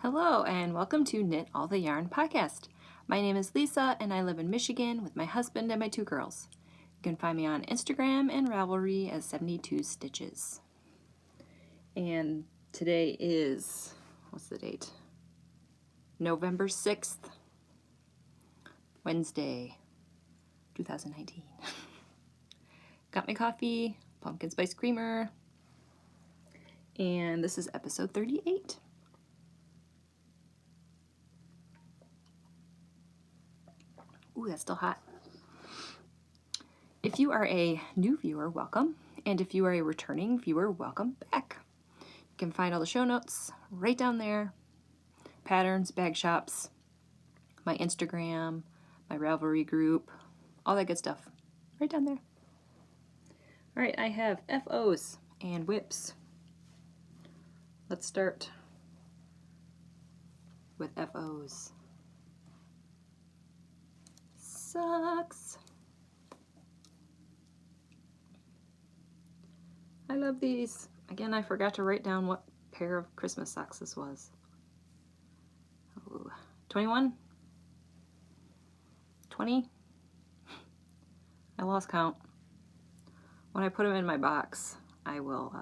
Hello and welcome to Knit All the Yarn podcast. My name is Lisa and I live in Michigan with my husband and my two girls. You can find me on Instagram and Ravelry as 72 Stitches. And today is, what's the date? November 6th, Wednesday, 2019. Got my coffee, pumpkin spice creamer, and this is episode 38. Ooh, that's still hot. If you are a new viewer, welcome. And if you are a returning viewer, welcome back. You can find all the show notes right down there. Patterns, bag shops, my Instagram, my Ravelry group, all that good stuff. Right down there. All right, I have FOs and whips. Let's start with FOs. Socks. I love these. Again, I forgot to write down what pair of Christmas socks this was. Ooh, 21? 20? I lost count. When I put them in my box, I will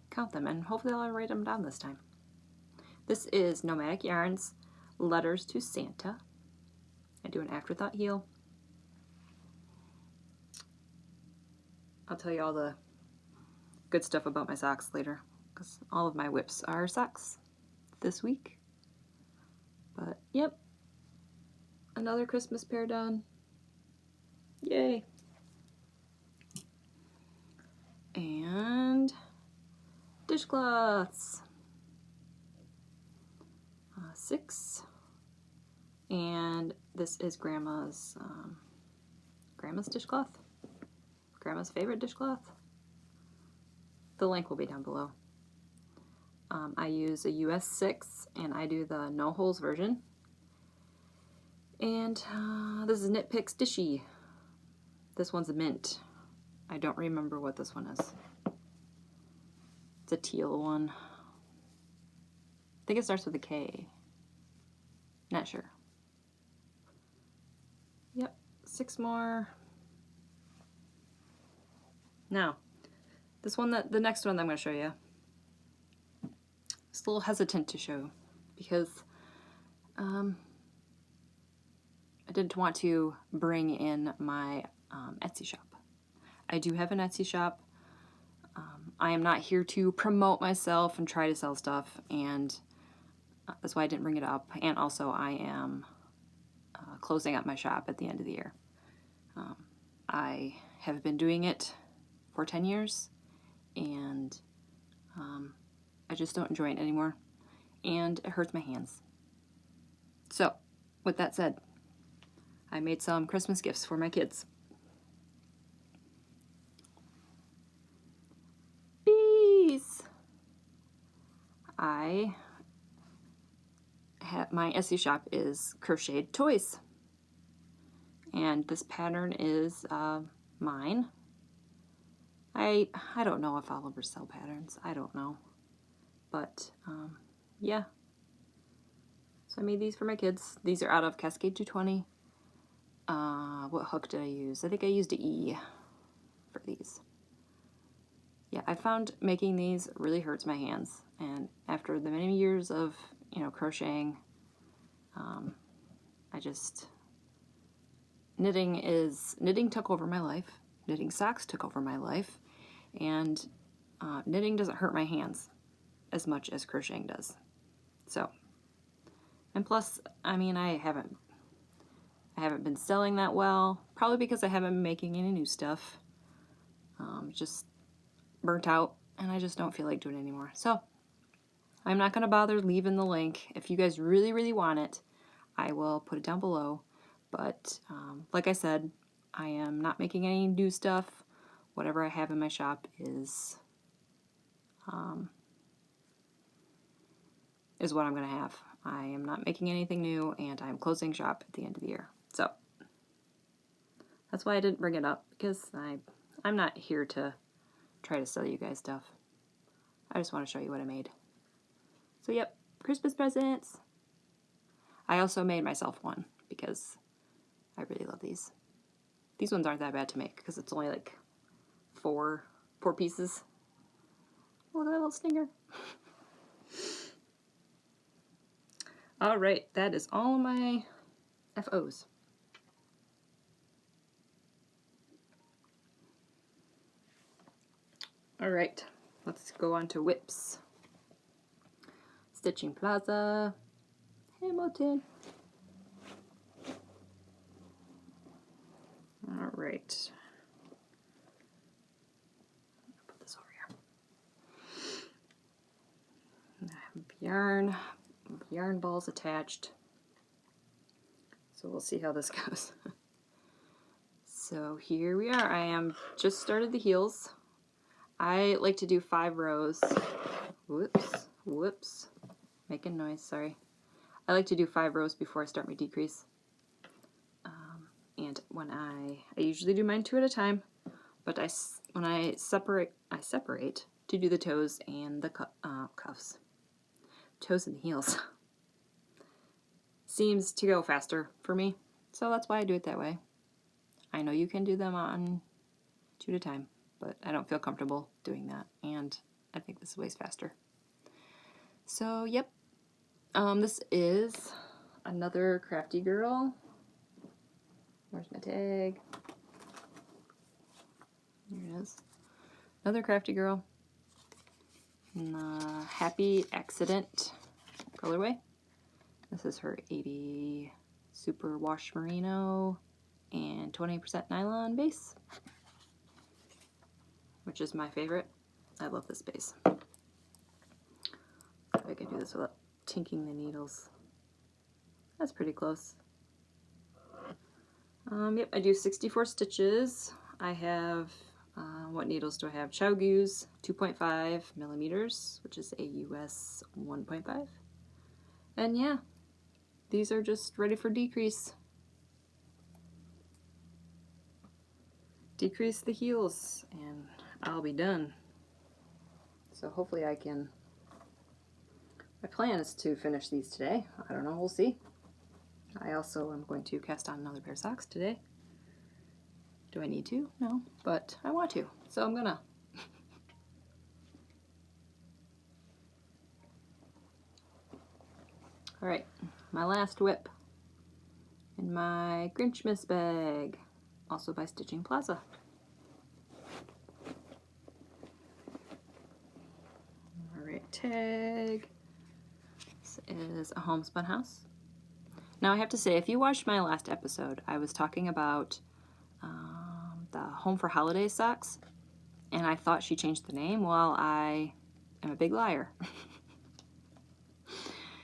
count them and hopefully I'll write them down this time. This is Nomadic Yarns, Letters to Santa. I do an afterthought heel. I'll tell you all the good stuff about my socks later, because all of my whips are socks this week. But yep, another Christmas pair done. Yay! And dishcloths. 6. And this is Grandma's dishcloth. Grandma's favorite dishcloth. The link will be down below. I use a US 6 and I do the no holes version. And this is Knit Picks Dishy. This one's a mint. I don't remember what this one is. It's a teal one. I think it starts with a K. Not sure. Yep, 6 more. Now, the next one that I'm going to show you, it's a little hesitant to show because I didn't want to bring in my Etsy shop. I do have an Etsy shop. I am not here to promote myself and try to sell stuff, and that's why I didn't bring it up. And also, I am closing up my shop at the end of the year. I have been doing it for 10 years, and I just don't enjoy it anymore, and it hurts my hands. So, with that said, I made some Christmas gifts for my kids. Bees! My Etsy shop is Crocheted Toys, and this pattern is mine. I don't know if I'll ever sell patterns. I don't know. But, yeah. So I made these for my kids. These are out of Cascade 220. What hook did I use? I think I used an E for these. Yeah, I found making these really hurts my hands. And after the many years of, crocheting, knitting took over my life. Knitting socks took over my life. And knitting doesn't hurt my hands as much as crocheting does. So, and plus, I haven't been selling that well, probably because I haven't been making any new stuff. Just burnt out, and I just don't feel like doing it anymore. So, I'm not going to bother leaving the link. If you guys really, really want it, I will put it down below. But, like I said, I am not making any new stuff. Whatever I have in my shop is what I'm going to have. I am not making anything new, and I'm closing shop at the end of the year. So, that's why I didn't bring it up, because I'm not here to try to sell you guys stuff. I just want to show you what I made. So, yep, Christmas presents. I also made myself one because I really love these. These ones aren't that bad to make because it's only like four pieces. Look at that little stinger. All right, that is all my FOs. All right, let's go on to whips. Stitching Plaza, Hamilton. All right. Put this over here. I have yarn balls attached. So we'll see how this goes. So here we are. I am just started the heels. I like to do 5 rows. Whoops. Making noise, sorry. I like to do 5 rows before I start my decrease. And when I usually do mine 2 at a time, but when I separate to do the toes and the cuffs. Toes and the heels. Seems to go faster for me, so that's why I do it that way. I know you can do them on 2 at a time, but I don't feel comfortable doing that, and I think this is way faster. So, yep. This is another Crafty Girl. Where's my tag? There it is. Another Crafty Girl in the Happy Accident colorway. This is her 80 Super Wash Merino and 20% nylon base, which is my favorite. I love this base. If I can do this without tinking the needles. That's pretty close. Yep, I do 64 stitches. I have, what needles do I have? Chiaogoo's 2.5 millimeters, which is a US 1.5. And yeah, these are just ready for decrease. Decrease the heels, and I'll be done. So hopefully I can, my plan is to finish these today. I don't know, we'll see. I also am going to cast on another pair of socks today. Do I need to? No, but I want to, so I'm gonna. All right, my last whip in my Grinchmas bag, also by Stitching Plaza. All right, tag. This is a homespun house. Now I have to say, if you watched my last episode, I was talking about the Home for Holidays socks, and I thought she changed the name. Well, I am a big liar.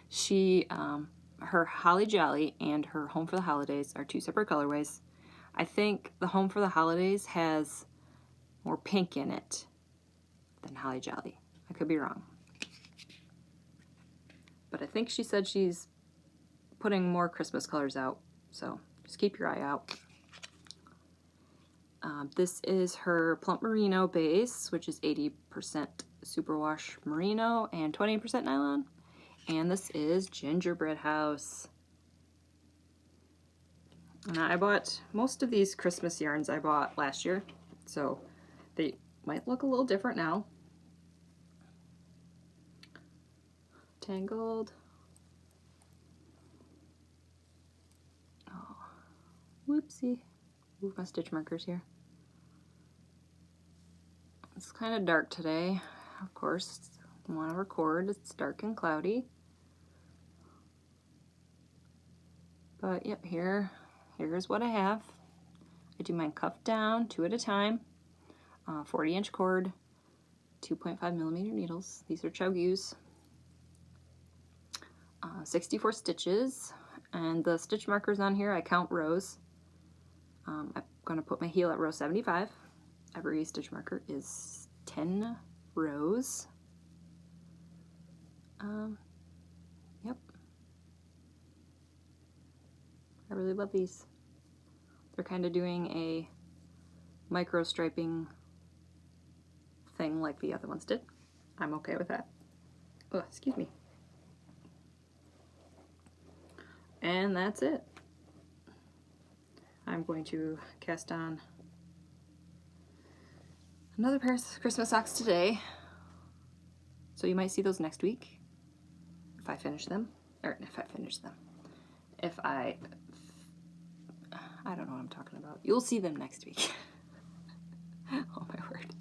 She, her Holly Jolly and her Home for the Holidays are 2 separate colorways. I think the Home for the Holidays has more pink in it than Holly Jolly. I could be wrong. But I think she said she's putting more Christmas colors out, so just keep your eye out. This is her Plump Merino base, which is 80% superwash merino and 20% nylon. And this is Gingerbread House. Now, I bought most of these Christmas yarns I bought last year, so they might look a little different now. Tangled. Oh, whoopsie. Move my stitch markers here. It's kind of dark today. Of course, I want to record. It's dark and cloudy. But yep, here's what I have. I do mine cuffed down, 2 at a time, 40-inch cord, 2.5 millimeter needles. These are Chiaogoo's. 64 stitches, and the stitch markers on here, I count rows. I'm going to put my heel at row 75. Every stitch marker is 10 rows. Yep. I really love these. They're kind of doing a micro striping thing like the other ones did. I'm okay with that. Oh, excuse me. And that's it. I'm going to cast on another pair of Christmas socks today. So you might see those next week if I finish them. Or if I don't know what I'm talking about. You'll see them next week. Oh my word.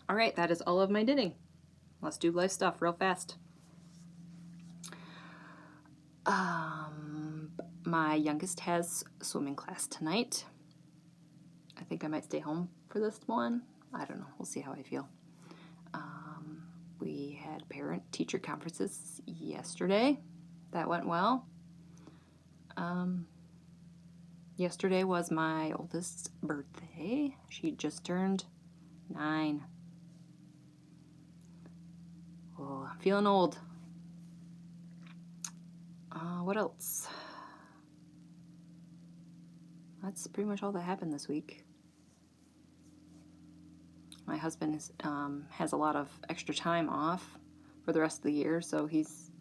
All right, that is all of my knitting. Let's do life stuff real fast. My youngest has swimming class tonight. I think I might stay home for this one. I don't know. We'll see how I feel. We had parent-teacher conferences yesterday. That went well. Yesterday was my oldest's birthday. She just turned 9. Oh, I'm feeling old. What else? That's pretty much all that happened this week. My husband has a lot of extra time off for the rest of the year, so has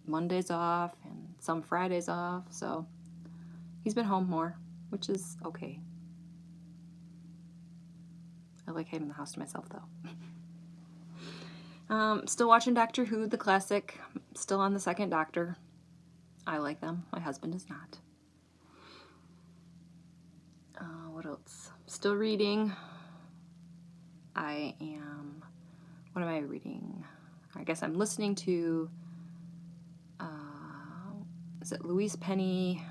Mondays off and some Fridays off, so he's been home more, which is okay. I like having the house to myself, though. Still watching Doctor Who, the classic. Still on the second Doctor. I like them. My husband does not. What else? Still reading. What am I reading? I guess I'm listening to, is it Louise Penny?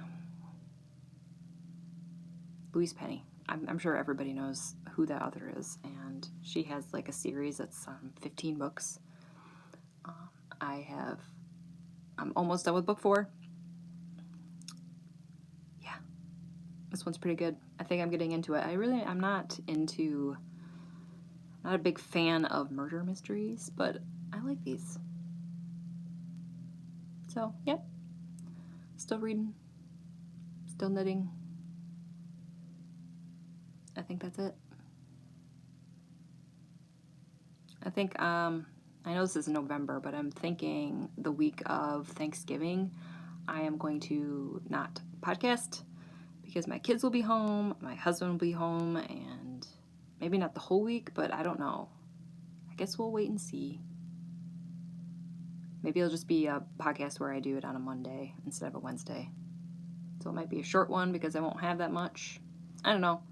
Louise Penny. I'm sure everybody knows who that author is, and she has like a series that's 15 books. I'm almost done with book 4. Yeah, this one's pretty good. I think I'm getting into it. I'm not a big fan of murder mysteries, but I like these. So, yep. Still reading. Still knitting. I think that's it. I think, I know this is November, but I'm thinking the week of Thanksgiving, I am going to not podcast because my kids will be home, my husband will be home, and maybe not the whole week, but I don't know. I guess we'll wait and see. Maybe it'll just be a podcast where I do it on a Monday instead of a Wednesday. So it might be a short one because I won't have that much. I don't know.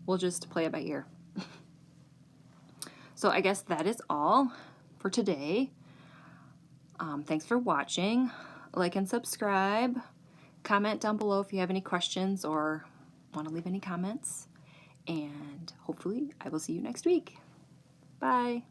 We'll just play it by ear. So I guess that is all for today. Thanks for watching. Like and subscribe. Comment down below if you have any questions or want to leave any comments. And hopefully I will see you next week. Bye.